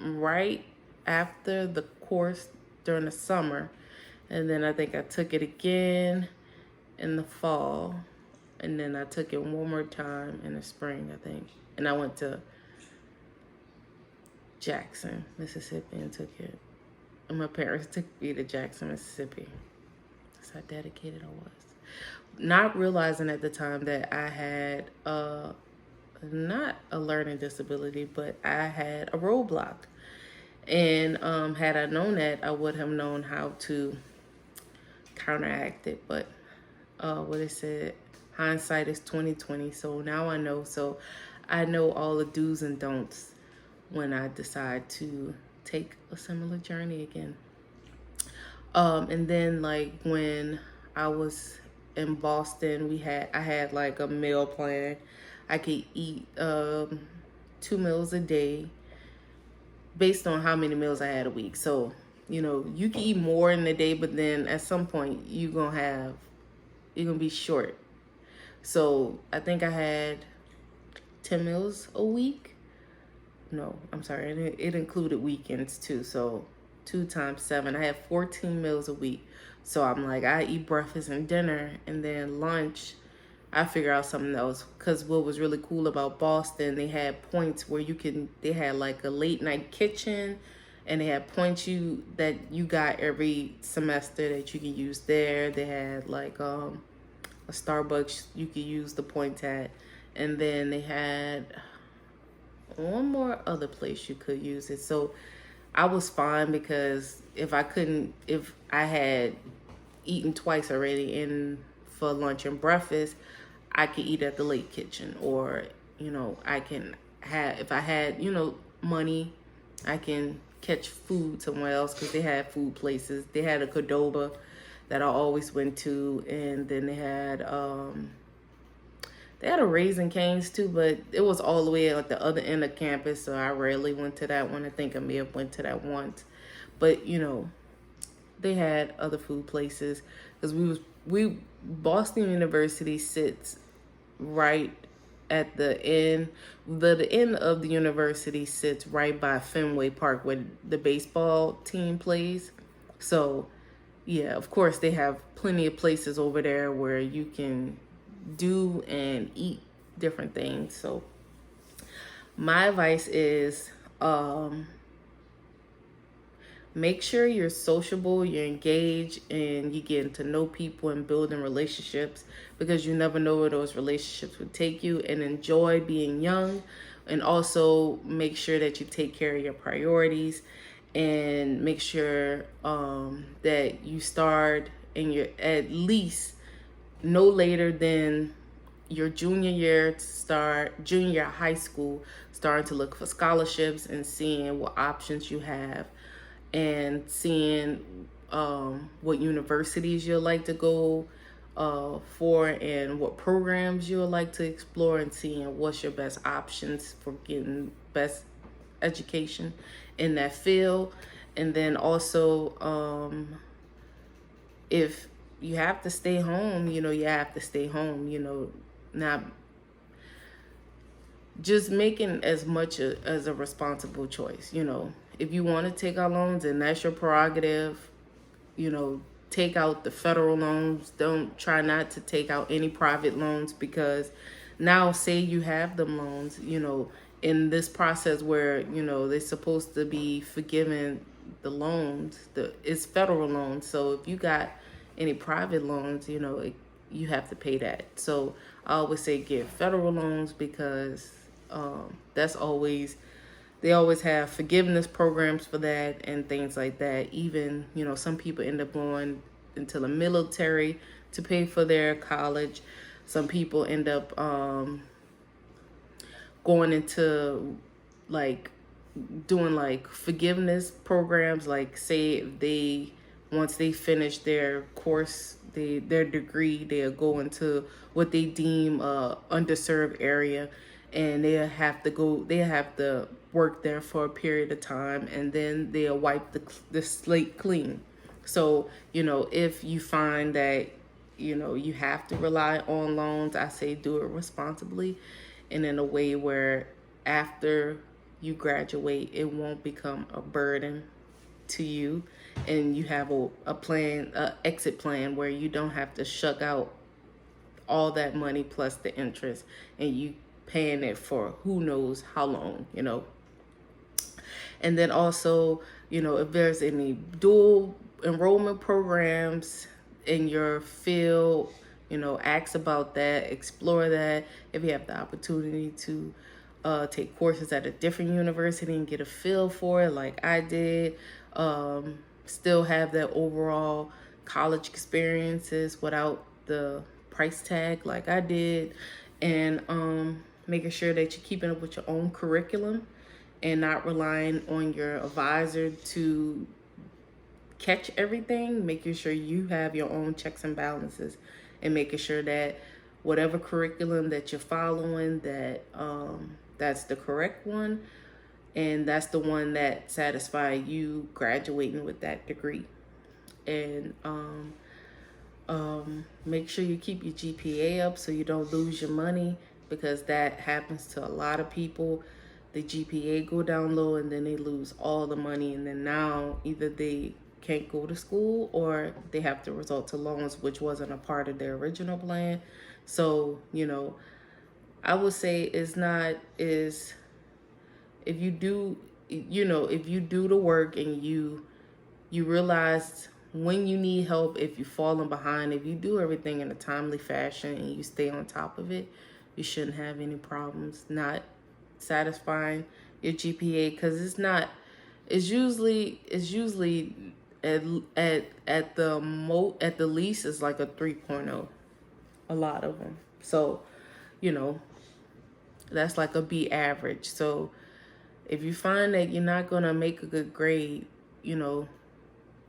right after the course during the summer, and then I think I took it again in the fall, and then I took it one more time in the spring, I think, and I went to Jackson, Mississippi, and took it. And my parents took me to Jackson, Mississippi. That's how dedicated I was. Not realizing at the time that I had not a learning disability, but I had a roadblock. And had I known that, I would have known how to counteract it. But what it said, hindsight is 20/20. So now I know. So I know all the do's and don'ts when I decide to take a similar journey again. And then like when I was in Boston, I had like a meal plan. I could eat 2 meals a day based on how many meals I had a week. So, you can eat more in a day, but then at some point you're gonna be short. So I think I had 10 meals a week. No, I'm sorry, it included weekends too. So 2 times 7, I had 14 meals a week. So I'm like, I eat breakfast and dinner, and then lunch I figure out something else. Because what was really cool about Boston, they had points where they had like a late night kitchen, and they had points that you got every semester that you can use there. They had like a Starbucks you could use the points at, and then they had one more other place you could use it. So I was fine, because if I had eaten twice already in for lunch and breakfast, I could eat at the late kitchen, or I can have, if I had money, I can catch food somewhere else, because they had food places. They had a Cordoba that I always went to, and then they had a Raising Cane's too, but it was all the way at the other end of campus, so I rarely went to that one. I think I may have went to that once, but they had other food places, because Boston University sits right at the end. The end of the university sits right by Fenway Park, where the baseball team plays. So yeah, of course they have plenty of places over there where you can do and eat different things. So my advice is, make sure you're sociable, you're engaged, and you're getting to know people and building relationships, because you never know where those relationships would take you. And enjoy being young, and also make sure that you take care of your priorities, and make sure that you start in your, at least no later than your junior year high school, starting to look for scholarships and seeing what options you have, and seeing what universities you'd like to go for, and what programs you would like to explore, and seeing what's your best options for getting best education in that field. And then also, if you have to stay home, you have to stay home, not just making as much as a responsible choice. If you want to take out loans, and that's your prerogative, take out the federal loans. Don't try not to take out any private loans, because now say you have them loans, in this process where, they're supposed to be forgiving the loans, it's federal loans. So if you got any private loans, you have to pay that. So I always say get federal loans, because they always have forgiveness programs for that and things like that. Even, some people end up going into the military to pay for their college. Some people end up going into like doing like forgiveness programs, like say if once they finish their course, their degree, they'll go into what they deem a underserved area, and they have to work there for a period of time, and then they'll wipe the slate clean. So if you find that you have to rely on loans, I say do it responsibly, and in a way where after you graduate, it won't become a burden to you, and you have a exit plan where you don't have to shuck out all that money plus the interest, and you paying it for who knows how long. And then also, if there's any dual enrollment programs in your field, ask about that, explore that. If you have the opportunity to take courses at a different university and get a feel for it, like I did, still have that overall college experiences without the price tag like I did. And making sure that you're keeping up with your own curriculum and not relying on your advisor to catch everything, making sure you have your own checks and balances, and making sure that whatever curriculum that you're following, that that's the correct one, and that's the one that satisfies you graduating with that degree. And make sure you keep your GPA up so you don't lose your money, because that happens to a lot of people. The GPA go down low and then they lose all the money, and then now either they can't go to school or they have to resort to loans, which wasn't a part of their original plan. So, I would say if you do, if you do the work and you realize when you need help, if you're falling behind, if you do everything in a timely fashion and you stay on top of it, you shouldn't have any problems not satisfying your GPA, because it's usually at the least is like a 3.0, a lot of them. So, that's like a B average. So if you find that you're not gonna make a good grade,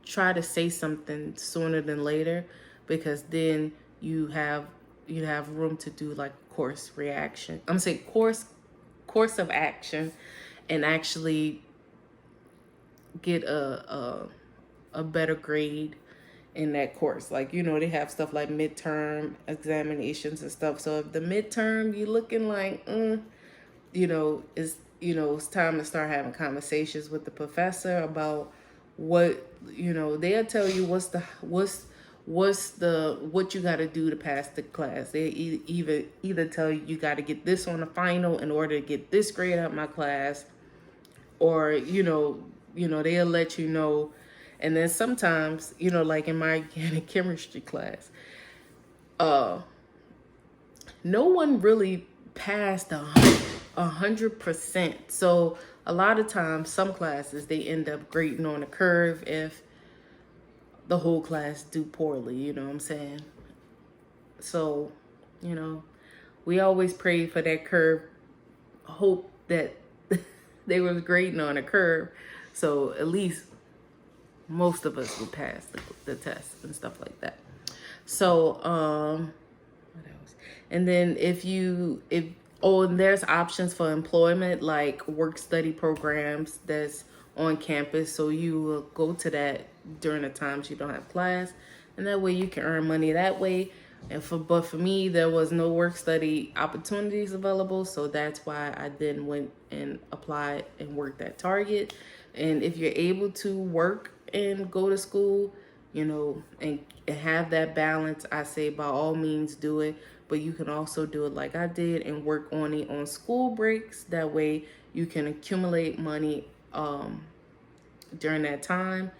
try to say something sooner than later, because then you have room to do like course of action, and actually get a better grade in that course. Like, they have stuff like midterm examinations and stuff. So if the midterm you looking like it's time to start having conversations with the professor about what they'll tell you what you got to do to pass the class. They either tell you got to get this on the final in order to get this grade out of my class, or they'll let you know. And then sometimes, like in my organic chemistry class, no one really passed 100%. So a lot of times, some classes, they end up grading on a curve if the whole class do poorly, you know what I'm saying? So, we always pray for that curve, hope that they was grading on a curve, so at least most of us will pass the test and stuff like that. So, what else? And then and there's options for employment, like work-study programs that's on campus. So you will go to that during the times you don't have class, and that way you can earn money that way. But for me, there was no work-study opportunities available, so that's why I then went and applied and worked at Target. And if you're able to work and go to school, and have that balance, I say by all means do it. But you can also do it like I did and work on it on school breaks. That way you can accumulate money during that time.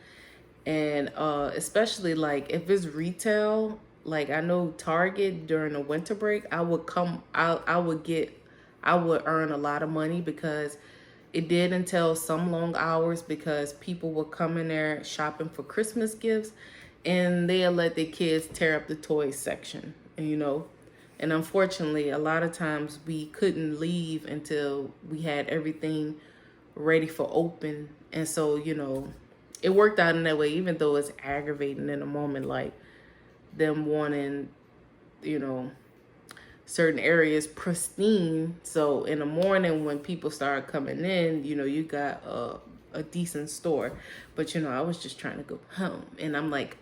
And especially like if it's retail, like I know Target during the winter break, I would earn a lot of money, because it did entail some long hours, because people would come in there shopping for Christmas gifts, and they'll let their kids tear up the toys section, and unfortunately, a lot of times we couldn't leave until we had everything ready for open. And so, it worked out in that way, even though it's aggravating in a moment, like them wanting, certain areas pristine. So in the morning when people start coming in, you got a decent store. But, I was just trying to go home. And I'm like,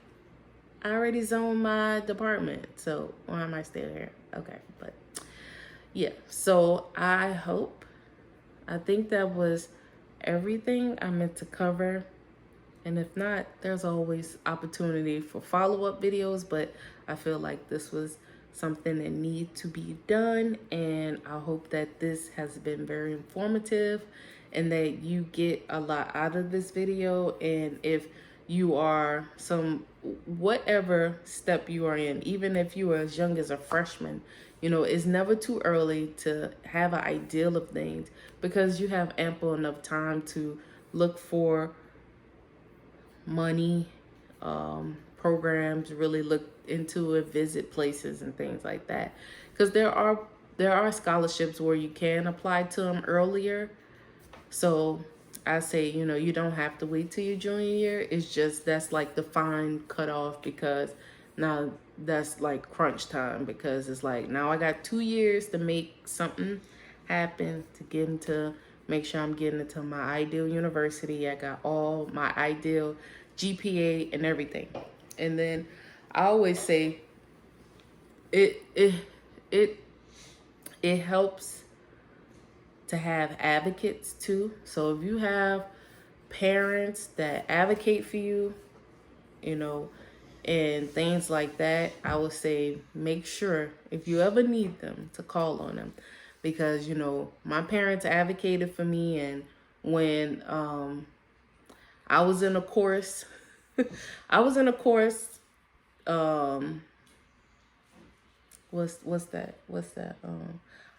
I already zoned my department, so why am I still here? Okay, but yeah. So I think that was everything I meant to cover. And if not, there's always opportunity for follow-up videos, but I feel like this was something that needs to be done, and I hope that this has been very informative and that you get a lot out of this video. And if you are whatever step you are in, even if you are as young as a freshman, it's never too early to have an ideal of things, because you have ample enough time to look for money, programs, really look into it, visit places and things like that. Because there are there are scholarships where you can apply to them earlier. So I say, you don't have to wait till your junior year. It's just that's like the fine cutoff, because now that's like crunch time, because it's like now I got 2 years to make something happen, to get into, make sure I'm getting into my ideal university. I got all my ideal GPA and everything. And then I always say it it helps to have advocates too. So if you have parents that advocate for you, and things like that, I would say make sure if you ever need them to call on them, because my parents advocated for me. And when I was in a course, I was in a course. What's that?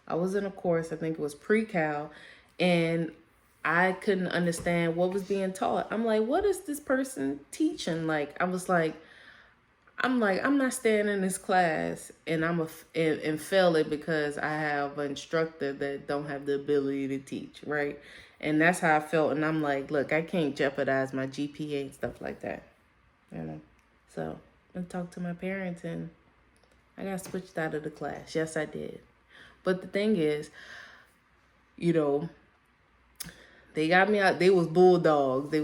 I was in a course, I think it was pre-cal, and I couldn't understand what was being taught. I'm like, what is this person teaching? I'm not staying in this class and and fail it because I have an instructor that don't have the ability to teach, right? And that's how I felt. And I'm like, look, I can't jeopardize my GPA and stuff like that, So I talked to my parents and I got switched out of the class. Yes, I did. But the thing is, they got me out. They was bulldogs. They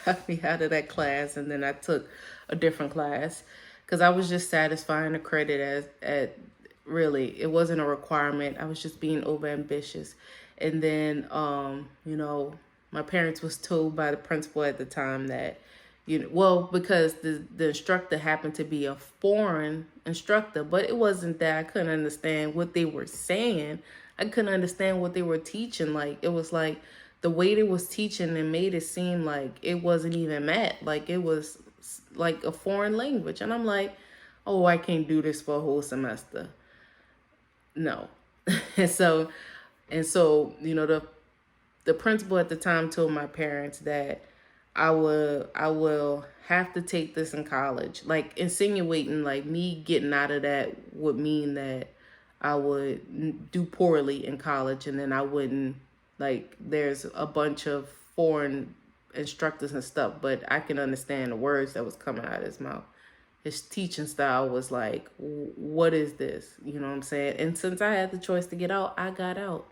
got me out of that class. And then I took a different class because I was just satisfying the credit at really, it wasn't a requirement. I was just being over ambitious. And then, my parents was told by the principal at the time that, because the instructor happened to be a foreign instructor, but it wasn't that I couldn't understand what they were saying. I couldn't understand what they were teaching. Like, it was like the way they was teaching and made it seem like it wasn't even math. Like, it was like a foreign language. And I'm like, oh, I can't do this for a whole semester. No. and so, the principal at the time told my parents that I will have to take this in college. Like, insinuating like me getting out of that would mean that I would do poorly in college, and then I wouldn't, like, there's a bunch of foreign instructors and stuff, but I can understand the words that was coming out of his mouth. His teaching style was like, what is this? You know what I'm saying? And since I had the choice to get out, I got out.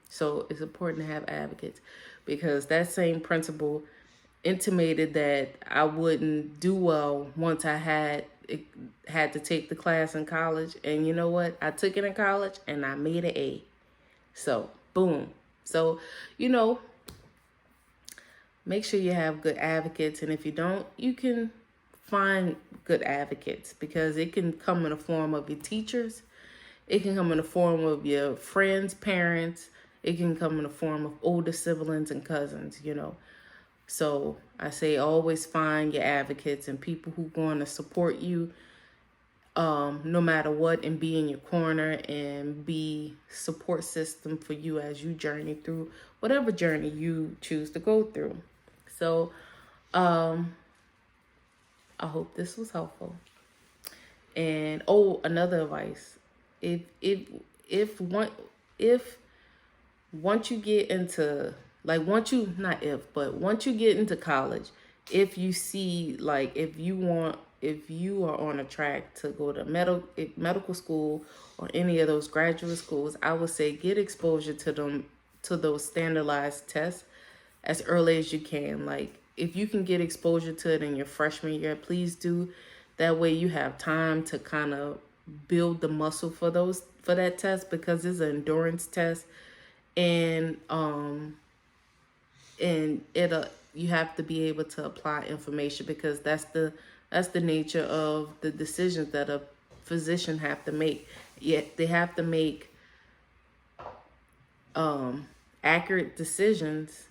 So it's important to have advocates, because that same principal intimated that I wouldn't do well once I had to take the class in college. And you know what? I took it in college and I made an A. So, boom. So, make sure you have good advocates. And if you don't, you can find good advocates, because it can come in the form of your teachers. It can come in the form of your friends, parents. It can come in the form of older siblings and cousins, So I say always find your advocates and people who are going to support you no matter what, and be in your corner and be support system for you as you journey through whatever journey you choose to go through. So I hope this was helpful. And another advice. Once you get into, like, once you get into college, if you see, like, if you are on a track to go to medical school or any of those graduate schools, I would say get exposure to those standardized tests as early as you can. Like, if you can get exposure to it in your freshman year, please do. That way you have time to kind of build the muscle for that test, because it's an endurance test. And you have to be able to apply information, because that's the nature of the decisions that a physician have to make. Yet they have to make accurate decisions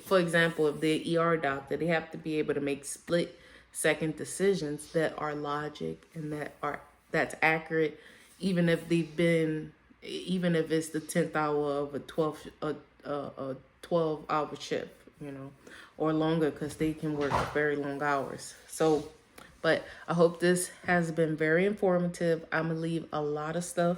for example, if they're ER doctor, they have to be able to make split second decisions that are logic and that's accurate, even if it's the 10th hour of a 12-hour shift, or longer, because they can work very long hours. So But I hope this has been very informative. I'm going to leave a lot of stuff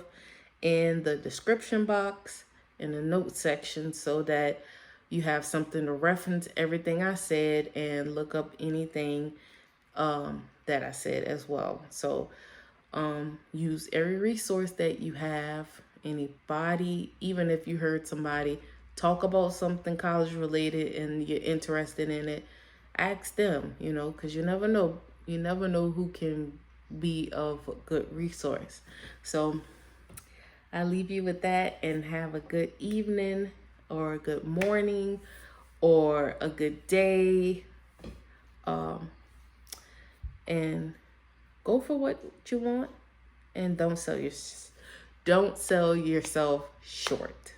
in the description box, in the notes section, so that you have something to reference everything I said and look up anything that I said as well. So use every resource that you have. Anybody, even if you heard somebody talk about something college related and you're interested in it, ask them, because you never know. You never know who can be of a good resource. So I leave you with that, and have a good evening or a good morning or a good day. And go for what you want, and don't sell yourself short.